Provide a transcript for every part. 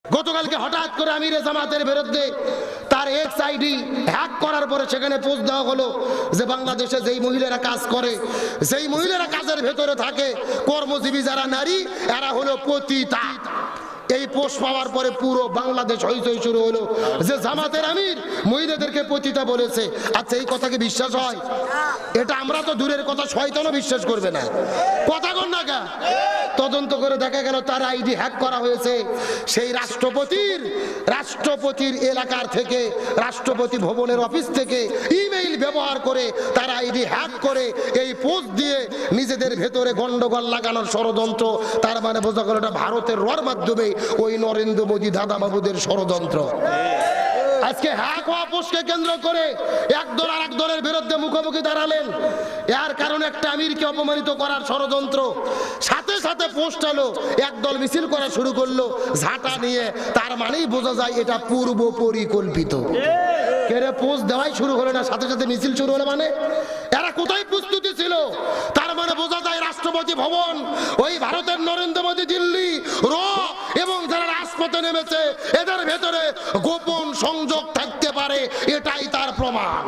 গতকালকে হঠাৎ করে আমিরে জামাতের বিরুদ্ধে তার এক্স আইডি হ্যাক করার পরে সেখানে পোস্ট দেওয়া হলো যে বাংলাদেশে যেই মহিলারা কাজ করে, যেই মহিলারা কাজের ভেতরে থাকে, কর্মজীবী যারা নারী, এরা হলো পতিতা। এই পোস্ট পাওয়ার পরে পুরো বাংলাদেশ হইচই শুরু হলো যে জামাতের আমির মহিলাদেরকে পতিতা বলেছে। আচ্ছা, এই কথা কি বিশ্বাস হয়? এটা আমরা তো দূরের কথা, শয়তানও বিশ্বাস করবে না। কথা কন না কা? তদন্ত করে দেখা গেল তার আইডি হ্যাক করা হয়েছে। সেই রাষ্ট্রপতির এলাকার থেকে, রাষ্ট্রপতি ভবনের অফিস থেকে ইমেইল ব্যবহার করে তার আইডি হ্যাক করে এই পোস্ট দিয়ে নিজেদের ভেতরে গন্ডগোল লাগানোর ষড়যন্ত্র। তার মানে বোঝা গেল এটা ভারতের রর মাধ্যমে ওই নরেন্দ্র মোদী দাদা বাবুদের ষড়যন্ত্র। আজকে হ্যাক হওয়া পোস্টকে কেন্দ্র করে একদল আর এক দলের বিরুদ্ধে মুখোমুখি দাঁড়ালেন। এর কারণে একটা আমিরকে অপমানিত করার ষড়যন্ত্র। সাথে সাথে পোস্ট হলো, একদল মিছিল করা শুরু করলো ঝাঁটা নিয়ে। তার মানেই বোঝা যায় এটা পূর্ব পরিকল্পিত। কেরে পোস্ট দেওয়াই শুরু হলো না, সাথে সাথে মিছিল শুরু হলো, মানে এরা কোথায় প্রস্তুতি ছিল? তার মানে বোঝা যায় রাষ্ট্রপতি ভবন, ওই ভারতের নরেন্দ্র মোদী দিল্লি র এবং যারা রাজপথে নেমেছে এদের ভেতরে গোপন সংযোগ থাকতে পারে, এটাই তার প্রমাণ।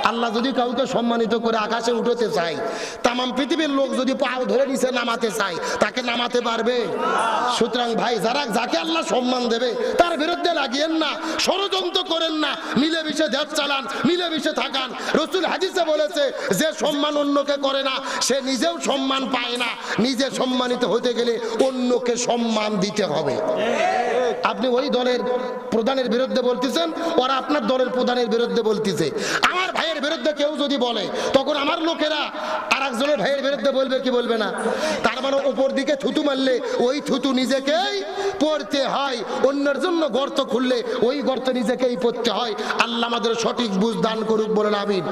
আল্লাহ যদি কাউকে সম্মানিত করে আকাশে উঠাতে চায়, তাম পৃথিবীর লোক যদি পাও ধরে নিচে নামাতে চায়, তাকে নামাতে পারবে? সুতরাং ভাই, যাকে আল্লাহ সম্মান দেবে তার বিরুদ্ধে লাগিয়েন না, ষড়যন্ত্র করেন না, মিলেমিশে দেশ চালান, মিলেমিশে থাকান। রাসূল হাদিসে বলেছে, যে সম্মান অন্যকে করে না সে নিজেও সম্মান পায় না। নিজে সম্মানিত হতে গেলে অন্যকে সম্মান দিতে হবে। আপনি ওই দলের প্রধানের বিরুদ্ধে বলতেছেন, ওরা আপনার দলের প্রধানের বিরুদ্ধে বলতেছে। আমার ভাইয়ের বিরুদ্ধে কেউ যদি বলে, তখন আমার লোকেরা আর একজনের ভাইয়ের বিরুদ্ধে বলবে কি বলবে না? তার মানে উপর দিকে থুতু মারলে ওই থুতু নিজেকেই পড়তে হয়, অন্যের জন্য গর্ত খুললে ওই গর্ত নিজেকেই পড়তে হয়। আল্লাহ আমাদের সঠিক বুঝ দান করুক, বলেন আমিন।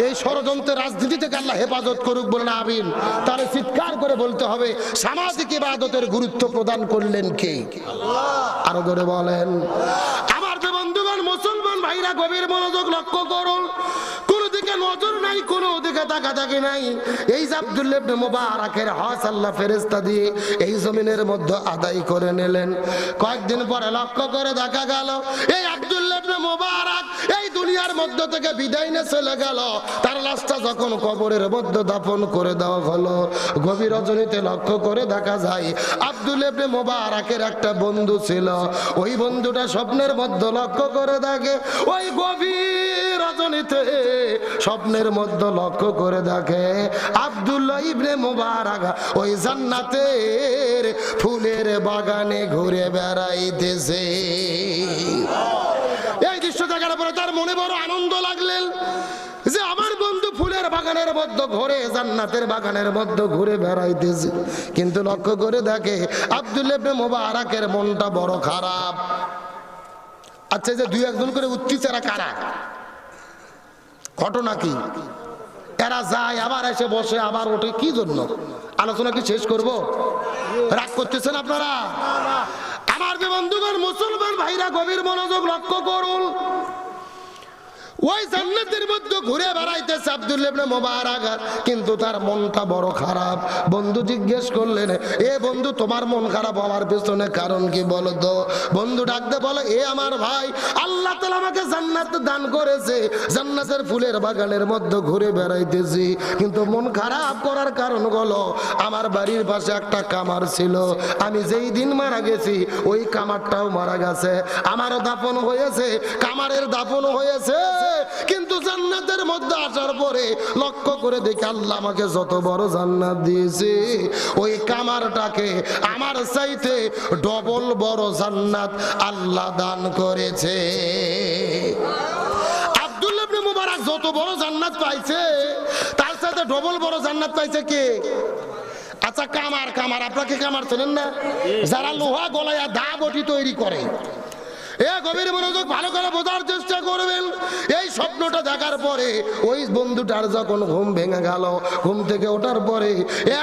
এই ষড়যন্ত্রের রাজনীতি থেকে আল্লাহ হেফাজত করুক, বলেন আমিন। তাহলে চিৎকার করে বলতে হবে, সামাজিক ইবাদতের গুরুত্ব প্রদান করলেন কে? আরো ধরে বলেন। আমার বন্ধুগণ, মুসলমান ভাইরা, গভীর মনোযোগ লক্ষ্য করুন। কোন দিকে নজর নাই, কোন দিকে তাকাতাকি নাই। এই যে আব্দুল্লাহ ইবনে মুবারাকের হজ আল্লাহ ফেরেশতা দিয়ে এই জমিনের মধ্যে আদায় করে নিলেন। কয়েকদিন পরে লক্ষ্য করে দেখা গেল এই আব্দুল্লাহ ইবনে মুবারাক এই দুনিয়ার মধ্যে থেকে বিদায় নিয়ে চলে গেল। তার লাশটা যখন কবরের মধ্যে দাফন করে দেওয়া হলো, গভীর রজনীতে লক্ষ্য করে দেখা যায় আব্দুল্লাহ ইবনে মুবারাকের একটা বন্ধু ছিল। ওই বন্ধুটা স্বপ্নের মধ্যে লক্ষ্য করে দেখে, ওই গভীর রজনীতে স্বপ্নের মধ্যে লক্ষ্য করে দেখে আব্দুল্লাহ ইবনে মুবারাক ওই জান্নাতের ফুলের বাগানে ঘুরে বেড়াইতেছে। এই দৃশ্য দেখার পরে তার মনে বড় আনন্দ লাগলেন যে আমার বন্ধু ফুলের বাগানের মধ্যে ঘুরে, জান্নাতের বাগানের মধ্যে ঘুরে বেড়াইতেছে। কিন্তু লক্ষ্য করে দেখে আব্দুল্লাহ ইবনে মুবারাকের মনটা বড় খারাপ। আচ্ছা, যে দুই একজন করে উঠতেছে, এরা কারা? ঘটনা কি? এরা যায় আবার এসে বসে আবার ওঠে, কি জন্য? আলোচনা কি শেষ করব? রাগ করতেছেন আপনারা? আমার বন্ধুগণ, মুসলমান ভাইরা, গভীর মনোযোগ লক্ষ্য করুন। ওই জান্নাতের মধ্যে ঘুরে বেড়াইতেছে আব্দুল্লাহ ইবনে মুবারাক, কিন্তু তার মনটা বড় খারাপ। বন্ধু জিজ্ঞেস করলেন, এ বন্ধু, তোমার মন খারাপ হওয়ার পেছনে কারণ কি বলো তো? বন্ধু ডাকতে বলে, এ আমার ভাই, আল্লাহ তাআলা আমাকে জান্নাত দান করেছে, জান্নাতের ফুলের বাগানের মধ্যে ঘুরে বেড়াইতেছি, কিন্তু মন খারাপ করার কারণ হলো আমার বাড়ির পাশে একটা কামার ছিল। আমি যেই দিন মারা গেছি ওই কামারটাও মারা গেছে, আমারও দাফন হয়েছে, কামারের দাফন হয়েছে। কিন্তু জান্নাতের মধ্যে আসার পরে লক্ষ্য করে দেখি আল্লাহ আমাকে যত বড় জান্নাত দিয়েছে, ওই কামারটাকে আমার চাইতে ডবল বড় জান্নাত আল্লাহ দান করেছে। আব্দুল্লাহ ইবনে মুবারাক যত বড় জান্নাত পাইছে, তার সাথে ডবল বড় জান্নাত পাইছে কে? আচ্ছা, কামার। আপনাকে কামার চেনেন না? যারা লোহা গলায়া দা বটি তৈরি করে, এ গভীর মনোযোগ, ভালো করে বোঝার চেষ্টা করবেন। এই স্বপ্নটা দেখার পরে ওই বন্ধুটার যখন ঘুম ভেঙে গেল, ঘুম থেকে ওঠার পরে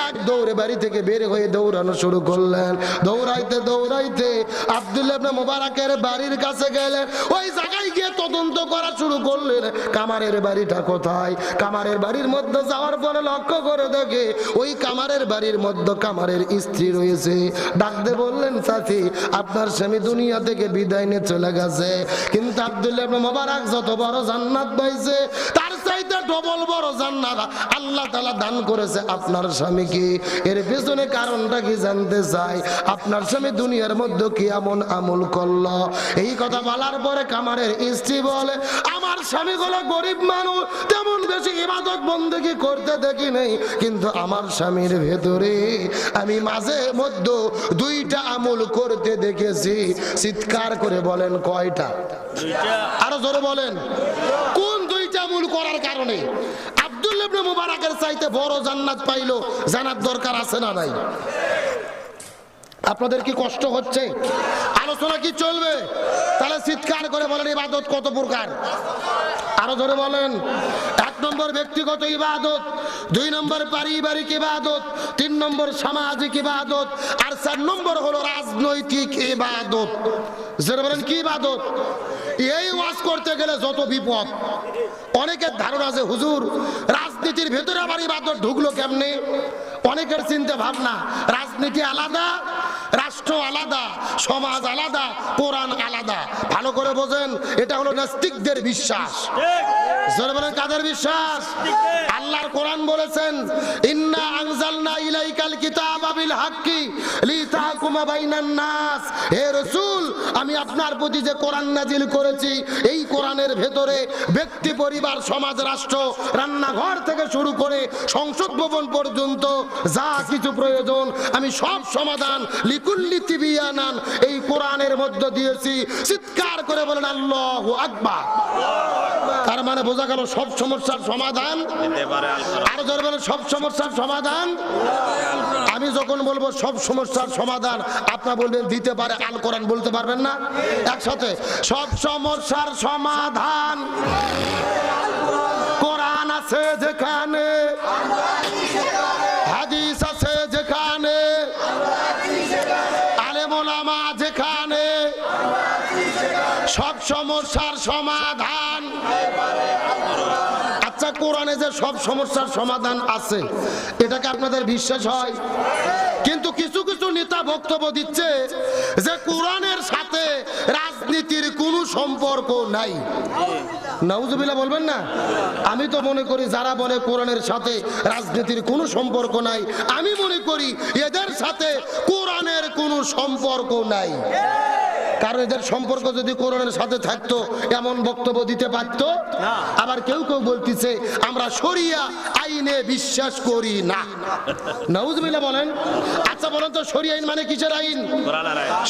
এক দৌড়ে বাড়ি থেকে বের হয়ে দৌড়ানো শুরু করলেন। দৌড়াইতে দৌড়াইতে আব্দুল্লাহ ইবনে মুবারাকের বাড়ির কাছে গেলেন। ওই জায়গায় গিয়ে তদন্ত করা শুরু করলেন, কামারের বাড়িটা কোথায়। কামারের বাড়ির মধ্যে যাওয়ার পরে লক্ষ্য করে দেখে ওই কামারের বাড়ির মধ্যে কামারের স্ত্রী রয়েছে। ডাকতে বললেন, চাচি আপনার স্বামী দুনিয়া থেকে বিদায় নিয়ে চলে গেছে, কিন্তু আব্দুল্লাহ ইবনে মুবারাক যত বড় জান্নাত পাইছে তার চাইতে ডবল বড় জান্নাত আল্লাহ তাআলা দান করেছে আপনার স্বামীকে। এর পেছনে কারণটা কি জানতে চাই, আপনার স্বামী দুনিয়ার মধ্যে কি এমন আমল করলো। এই কথা বলার পরে কামারের স্ত্রী বলে, আমার স্বামী হলো গরিব মানুষ, তেমন বেশি ইবাদত বন্দেগী করতে দেখি নাই, কিন্তু আমার স্বামীর ভেতরে আমি মাঝে মধ্যে দুইটা আমল করতে দেখেছি। চিৎকার করে বলেন কয়টা? আরো জোরে বলেন, কোন দুইটা আমল করার কারণে আব্দুল্লাহ ইবনে মুবারাকের চাইতে বড় জান্নাত পাইলো? জানার দরকার আছে না নাই? আপনাদের কি কষ্ট হচ্ছে? আলোচনা কি চলবে? তাহলে চিৎকার করে বলেন ইবাদত কত প্রকার? আরো ধরে বলেন। 1 নম্বর ব্যক্তিগত ইবাদত, 2 নম্বর পারিবারিক ইবাদত, 3 নম্বর সামাজিক ইবাদত, আর 4 নম্বর হলো রাজনৈতিক ইবাদত। যারা বলেন কি ইবাদত? এই ওয়াজ করতে গেলে যত বিপদ। অনেকের ধারণা আছে হুজুর রাজনীতির ভেতরে আবার ইবাদত ঢুকলো কেমনে? অনেকের চিন্তা ভাবনা রাজনীতি আলাদা, রাষ্ট্র আলাদা, সমাজ আলাদা, কোরআন আলাদা। ভালো করে বোঝেন, এটা হলো নাস্তিকদের বিশ্বাস। কাদের বিশ্বাস? আল্লাহর কোরআন বলেছেন, ইন্না আনজালনা ইলাইকাল কিতাবা বিল হাক্কি লিতাহকুমা বাইনান নাস। হে রাসূল, আমি আপনার প্রতি যে কোরআন নাজিল করেছি, এই কোরআনের ভেতরে ব্যক্তি, পরিবার, সমাজ, রাষ্ট্র, রান্নাঘর থেকে শুরু করে সংসদ ভবন পর্যন্ত যা কিছু প্রয়োজন আমি সব সমাধান লিকুল্লি তিবিয়ানান এই কোরআনের মধ্যে দিয়েছি। চিৎকার করে বলেন আল্লাহু আকবার। তার মানে বোঝা গেল সব সমস্যার সমাধান আর জোরে বলেন সব সমস্যার সমাধান। আমি যখন বলবো সব সমস্যার সমাধান, আপনারা বলবেন দিতে পারে আল কোরআন, বলতে পারবেন না? একসাথে, সব সমস্যার সমাধান কোরআন আছে যেখানে, হাদিস আছে যেখানে, আলেম ওলামা যেখানে, সব সমস্যার সমাধান। আচ্ছা, কোরআনে যে সব সমস্যার সমাধান আছে, এটাকে আপনাদের বিশ্বাস হয়? কিন্তু কিছু কিছু নেতা বক্তব্য দিচ্ছে যে কোরআনের সাথে রাজনীতির কোনো সম্পর্ক নাই। নাউজুবিল্লাহ বলবেন না? আমি তো মনে করি যারা বলে কোরআনের সাথে রাজনীতির কোনো সম্পর্ক নাই, আমি মনে করি এদের সাথে কোরআনের কোনো সম্পর্ক নাই। কারণ এদের সম্পর্ক যদি কোরআনের সাথে থাকতো এমন বক্তব্য দিতে পারত? আবার কেউ কেউ বলতেছে আমরা শরিয়া আইনে বিশ্বাস করি না। নাউজুবিল্লাহ বলেন। আচ্ছা বলেন তো, শরিয়া আইন মানে কিসের আইন?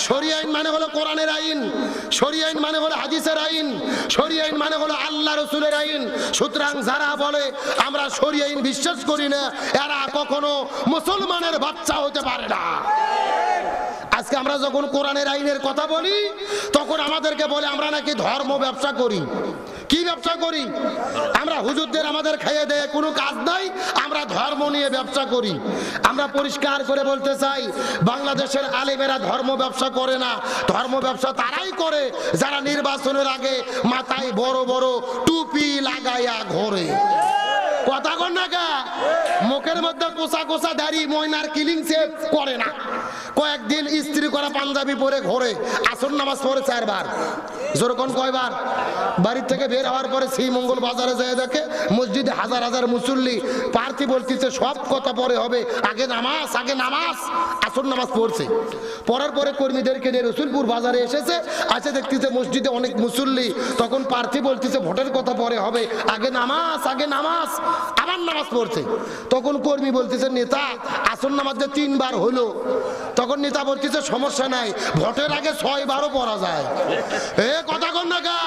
শরিয়া আইন মানে হলো কোরআনের আইন, শরিয়া আইন মানে হলো হাদিসের আইন, শরিয়া আইন মানে হলো আল্লাহ রাসূলের আইন। সুতরাং যারা বলে আমরা শরিয়া আইন বিশ্বাস করি না, এরা কখনো মুসলমানের বাচ্চা হতে পারে না। আজকে আমরা যখন কোরআনের আইনের কথা বলি, তখন আমাদেরকে বলে আমরা নাকি ধর্ম ব্যবসা করি। কি ব্যবসা করি? আমরা হুজুরদের আমাদের খাইয়ে দেয় কোনো কাজ নাই, আমরা ধর্ম নিয়ে ব্যবসা করি। আমরা পরিষ্কার করে বলতে চাই, বাংলাদেশের আলেমেরা ধর্ম ব্যবসা করে না। ধর্ম ব্যবসা তারাই করে যারা নির্বাচনের আগে মাথায় বড় বড় টুপি লাগাইয়া ঘোরে। কথা কন না কা? মুখের মধ্যে কোসা কোসা দাড়ি, ময়নার কিলিং সেভ করে না। কয়েকদিন ইস্ত্রি করা পাঞ্জাবি পরে ঘোরে, আসর নামাজ পড়ে 4 বার। যেরকম কয়বার? বাড়ির থেকে বের হওয়ার পরে সেই মঙ্গল বাজারে যায় দেখে মসজিদে হাজার হাজার মুসল্লি, প্রার্থী বলতেছে সব কথা পরে হবে, আগে নামাজ, আগে নামাজ। আসর নামাজ পড়ছে, পড়ার পরে কর্মীদেরকে নিয়ে রসুলপুর বাজারে এসেছে, আছে দেখতেছে মসজিদে অনেক মুসল্লি, তখন প্রার্থী বলতেছে ভোটের কথা পরে হবে, আগে নামাজ, আগে নামাজ। আবার নামাজ পড়ছে, তখন কর্মী বলতেছে নেতা আসর নামাজ যে 3 বার হলো, তখন নেতা বলতেছে সমস্যা নাই, ভোটের আগে 6 বারও পড়া যায়। এ কথা কন না কা?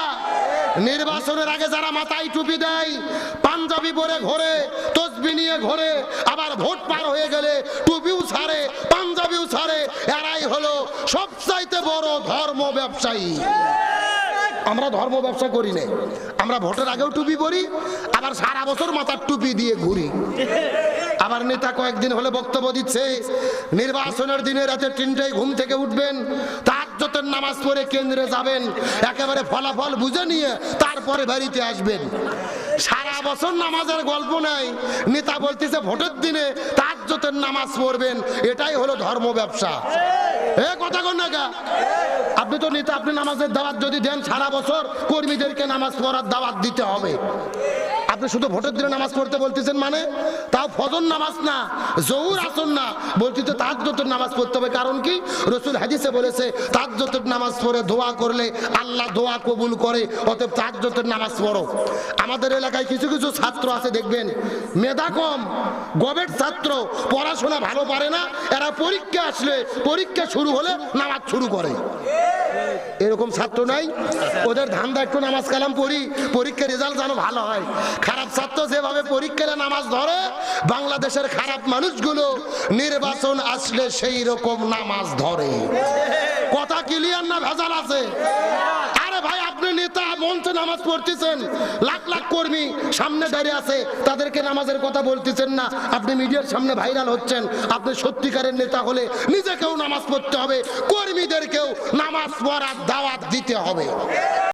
নির্বাচনের আগে যারা মাথায় টুপি দেয়, পাঞ্জাবি পরে ঘোরে, তসবি নিয়ে ঘোরে, আবার ভোট পার হয়ে গেলে টুপিও ছাড়ে, পাঞ্জাবিও ছাড়ে, এরাই হলো সবচাইতে বড় ধর্ম ব্যবসায়ী। আমরা ধর্ম ব্যবসা করি না, আমরা ভোটের আগেও টুপি পরি, আবার সারা বছর মাথার টুপি দিয়ে ঘুরি। আবার নেতা কয়েকদিন হলে বক্তব্য দিচ্ছে, নির্বাচনের দিনে রাতে 3টায় ঘুম থেকে উঠবেন, তাহাজ্জুদের নামাজ পড়ে কেন্দ্রে যাবেন, একেবারে ফলাফল বুঝে নিয়ে তারপরে বাড়িতে আসবেন। সারা বছর নামাজের গল্প নাই, নেতা বলতেছে ভোটের দিনে তাহাজ্জুদের নামাজ পড়বেন, এটাই হলো ধর্ম ব্যবসা। এ কথা কন না কা? আপনি তো নেতা, আপনি নামাজের দাওয়াত যদি দেন, সারা বছর কর্মীদেরকে নামাজ পড়ার দাওয়াত দিতে হবে। আপনি শুধু ভোটের দিনে নামাজ পড়তে বলতেছেন, মানে তাও ফজর নামাজ না, জোহর আসর না, বলতেছে তাহাজ্জুদের নামাজ পড়তে হবে। কারণ কি? রাসূল হাদিসে বলেছে তাহাজ্জুদের নামাজ পড়ে দোয়া করলে আল্লাহ দোয়া কবুল করে, অতএব তাহাজ্জুদের নামাজ পড়ো। আমাদের এলাকায় কিছু কিছু ছাত্র আছে, দেখবেন মেধা কম, গবেট ছাত্র, পড়াশোনা ভালো পারে না, এরা পরীক্ষা আসলে, পরীক্ষা শুরু হলে নামাজ শুরু করে। এরকম ছাত্র নাই? ওদের ধান্দা একটু নামাজ কালাম পড়ি, পরীক্ষার রেজাল্ট যেন ভালো হয়। খারাপ ছাত্র যেভাবে পরীক্ষায় নামাজ ধরে, বাংলাদেশের খারাপ মানুষগুলো নির্বাচন আসলে সেই রকম নামাজ ধরে। কথা ক্লিয়ার না ভেজাল আছে? আরে ভাই, আপনি নেতা, মঞ্চে নামাজ পড়তেছেন, লাখ লাখ কর্মী সামনে দাঁড়িয়ে আছে, তাদেরকে নামাজের কথা বলতেছেন না, আপনি মিডিয়ার সামনে ভাইরাল হচ্ছেন। আপনি সত্যিকারের নেতা হলে নিজেকেও নামাজ পড়তে হবে, কর্মীদেরকেও নামাজ পড়ার দাওয়াত দিতে হবে।